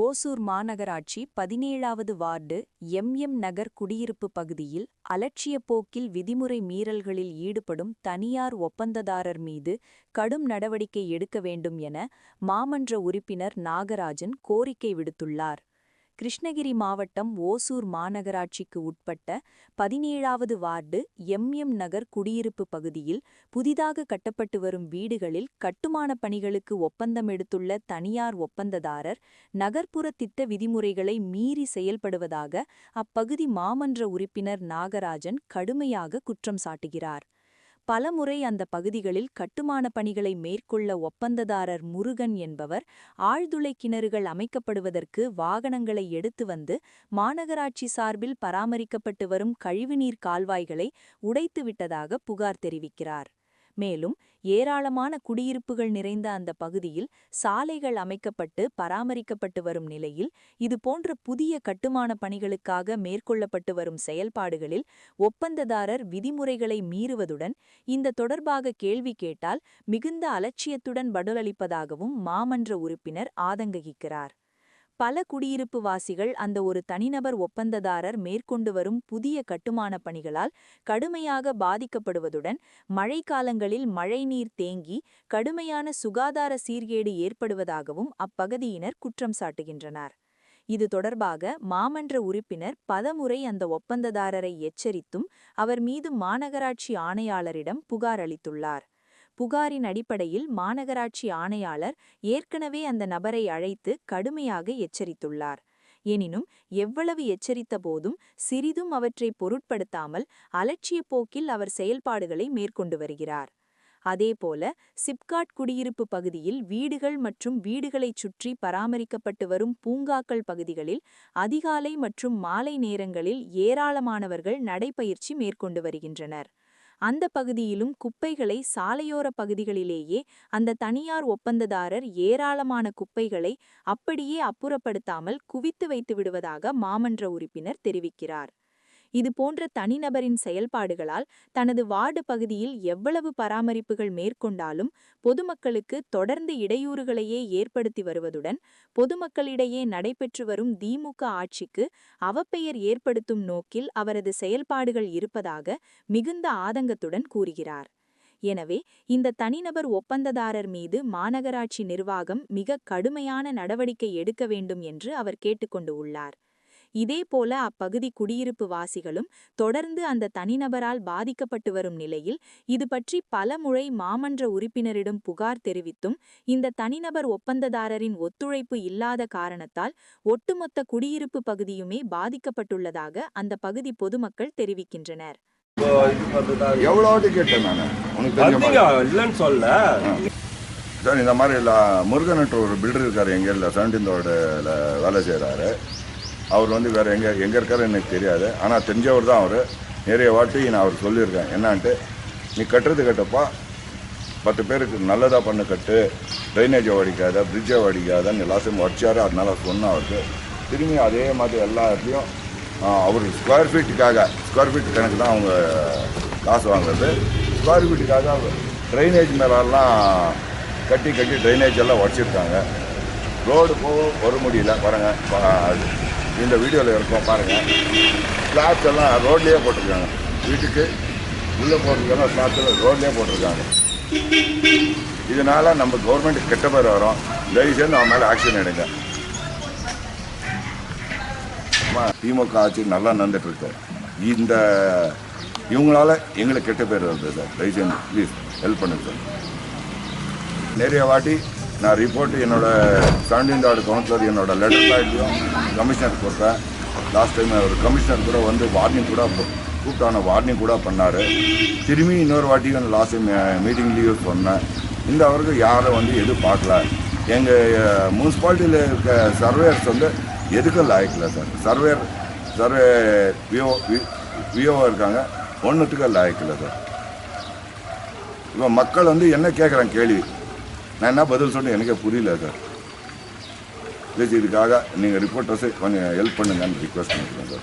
ஓசூர் மாநகராட்சி 17வது ward M நகர் குடியிருப்பு பகுதியில் அலட்சிய போக்கில் விதிமுறை மீறல்களில் ஈடுபடும் தனியார் ஒப்பந்ததாரர் மீது கடும் நடவடிக்கை எடுக்க வேண்டும் என மாமன்ற உறுப்பினர் நாகராஜன் கோரிக்கை விடுத்துள்ளார். கிருஷ்ணகிரி மாவட்டம் ஓசூர் மாநகராட்சிக்கு உட்பட்ட 17வது வார்டு எம் நகர் குடியிருப்பு பகுதியில் புதிதாக கட்டப்பட்டு வரும் வீடுகளில் கட்டுமானப் பணிகளுக்கு ஒப்பந்தம் எடுத்துள்ள தனியார் ஒப்பந்ததாரர் நகர்ப்புற திட்ட விதிமுறைகளை மீறி செயல்படுவதாக அப்பகுதி மாமன்ற உறுப்பினர் நாகராஜன் கடுமையாக குற்றம் சாட்டுகிறார். பலமுறை அந்த பகுதிகளில் கட்டுமானப் பணிகளை மேற்கொள்ள ஒப்பந்ததாரர் முருகன் என்பவர் ஆழ்துளை கிணறுகள் அமைக்கப்படுவதற்கு வாகனங்களை எடுத்து வந்து மாநகராட்சி சார்பில் பராமரிக்கப்பட்டு வரும் கழிவுநீர் கால்வாய்களை உடைத்துவிட்டதாக புகார் தெரிவிக்கிறார். மேலும் ஏராளமான குடியிருப்புகள் நிறைந்த அந்த பகுதியில் சாலைகள் அமைக்கப்பட்டு பராமரிக்கப்பட்டு வரும் நிலையில் இதுபோன்ற புதிய கட்டுமான பணிகளுக்காக மேற்கொள்ளப்பட்டு வரும் செயல்பாடுகளில் ஒப்பந்ததாரர் விதிமுறைகளை மீறுவதுடன் இந்த தொடர்பாக கேள்வி கேட்டால் மிகுந்த அலட்சியத்துடன் பதிலளிப்பதாகவும் மாமன்ற உறுப்பினர் ஆதங்கிக்கிறார். பல குடியிருப்பு வாசிகள் அந்த ஒரு தனிநபர் ஒப்பந்ததாரர் மேற்கொண்டு வரும் புதிய கட்டுமானப் பணிகளால் கடுமையாக பாதிக்கப்படுவதுடன் மழைக்காலங்களில் மழைநீர் தேங்கி கடுமையான சுகாதார சீர்கேடு ஏற்படுவதாகவும் அப்பகுதியினர் குற்றம் சாட்டுகின்றனர். இது தொடர்பாக மாமன்ற உறுப்பினர் பலமுறை அந்த ஒப்பந்ததாரரை எச்சரித்தும் அவர் மீது மாநகராட்சி ஆணையாளரிடம் புகார் அளித்துள்ளார். புகாரின் அடிப்படையில் மாநகராட்சி ஆணையாளர் ஏற்கனவே அந்த நபரை அழைத்து கடுமையாக எச்சரித்துள்ளார். எனினும் எவ்வளவு எச்சரித்த போதும் சிறிதும் அவற்றை பொருட்படுத்தாமல் அலட்சிய போக்கில் அவர் செயல்பாடுகளை மேற்கொண்டு வருகிறார். அதேபோல சிப்காட் குடியிருப்பு பகுதியில் வீடுகள் மற்றும் வீடுகளைச் சுற்றி பராமரிக்கப்பட்டு வரும் பூங்காக்கள் பகுதிகளில் அதிகாலை மற்றும் மாலை நேரங்களில் ஏராளமானவர்கள் நடைபயிற்சி மேற்கொண்டு வருகின்றனர். அந்த பகுதியிலும் குப்பைகளை சாலையோர பகுதிகளிலேயே அந்த தனியார் ஒப்பந்ததாரர் ஏராளமான குப்பைகளை அப்படியே அப்புறப்படுத்தாமல் குவித்து வைத்து விடுவதாக மாமன்ற உறுப்பினர் தெரிவிக்கிறார். இதுபோன்ற தனிநபரின் செயல்பாடுகளால் தனது வார்டு பகுதியில் எவ்வளவு பராமரிப்புகள் மேற்கொண்டாலும் பொதுமக்களுக்கு தொடர்ந்து இடையூறுகளையே ஏற்படுத்தி வருவதுடன் பொதுமக்களிடையே நடைபெற்று வரும் திமுக ஆட்சிக்கு அவப்பெயர் ஏற்படுத்தும் நோக்கில் அவரது செயல்பாடுகள் இருப்பதாக மிகுந்த ஆதங்கத்துடன் கூறுகிறார். எனவே இந்த தனிநபர் ஒப்பந்ததாரர் மீது மாநகராட்சி நிர்வாகம் மிக கடுமையான நடவடிக்கை எடுக்க வேண்டும் என்று அவர் கேட்டுக்கொண்டு உள்ளார். இதேபோல அப்பகுதி குடியிருப்பு வாசிகளும் தொடர்ந்து அந்த தனிநபரால் பாதிக்கப்பட்டு வரும் நிலையில் இது பற்றி பல முறை மாமன்ற உறுப்பினரிடம் புகார் தெரிவித்தும் இந்த தனிநபர் ஒப்பந்ததாரரின் ஒத்துழைப்பு இல்லாத காரணத்தால் ஒட்டுமொத்த குடியிருப்பு பகுதியுமே பாதிக்கப்பட்டுள்ளதாக அந்த பகுதி பொதுமக்கள் தெரிவிக்கின்றனர். இந்த மாதிரி முருகன் ஒரு பில்டர் இருக்காரு, எங்க 17th வார்டுல வேலை செய்யறாரு. அவர் வேறு எங்கே இருக்காரு எனக்கு தெரியாது. ஆனால் தெரிஞ்சவர் தான் அவர். நிறைய வாட்டி நான் அவர் சொல்லியிருக்கேன், என்னான்ட்டு நீ கட்டுறது கட்டப்பா 10 பேருக்கு நல்லதாக பண்ணு கட்டு, ட்ரைனேஜை வடிக்காத, பிரிட்ஜை வடிக்காதன்னு எல்லாத்தையும் வடிச்சாரு. அதனால சொன்ன அவருக்கு திரும்பி அதே மாதிரி எல்லா இடத்துலையும் அவர் ஸ்கொயர் ஃபீட் கணக்கு தான் அவங்க காசு வாங்குறது. ஸ்கொயர் ஃபீட்டுக்காக ட்ரைனேஜ் மேலெல்லாம் கட்டி ட்ரைனேஜ் எல்லாம் வடிச்சிருக்காங்க. ரோடு போக வர முடியல. பாருங்கள், இந்த வீடியோவில் இருக்கோம் பாருங்கள். ஸ்லாப்ஸ் எல்லாம் ரோட்லேயே போட்டிருக்காங்க. வீட்டுக்கு உள்ளே போட்டிருக்காங்க, ஸ்லாப்ஸ் ரோட்லேயே போட்டிருக்காங்க. இதனால் நம்ம கவர்மெண்ட்டுக்கு கெட்ட பேர் வரும். தயவுசெய்து அவன் மேலே ஆக்ஷன் எடுங்க. திமுக ஆட்சி நல்லா நடந்துட்டுருக்கு. இந்த இவங்களால எங்களுக்கு கெட்ட பேர் வருது சார். தயவுசெய்து ப்ளீஸ் ஹெல்ப் பண்ணுங்க சார். நிறைய வாட்டி நான் ரிப்போர்ட்டு என்னோடய 17th வார்டு கவுன்சிலர் என்னோட லெட்டர் பேட்லையும் கமிஷனர் கொடுத்தேன். லாஸ்ட் டைம் ஒரு கமிஷனர் கூட வார்னிங் கூட கூப்பிட்டான வார்னிங் கூட பண்ணார். திரும்பி இன்னொரு வாட்டியும் லாஸ்ட் டைம் மீட்டிங்லேயும் சொன்னேன். இந்த அவருக்கு யாரும் எதுவும் பார்க்கல. எங்கள் முனிசிபாலிட்டியில் இருக்க சர்வேயர்ஸ் எதுக்கும் லாய்க்கல சார். சர்வே விஓவாக இருக்காங்க, ஒன்றுத்துக்கு லாய்க்கல சார். இப்போ மக்கள் என்ன கேட்குறாங்க கேள்வி, நான் என்ன பதில் சொன்னேன் எனக்கே புரியல சார். இதுக்காக நீங்கள் ரிப்போர்ட்டர்ஸை கொஞ்சம் ஹெல்ப் பண்ணுங்கன்னு ரிக்வெஸ்ட் பண்ணிக்கிறேன் சார்.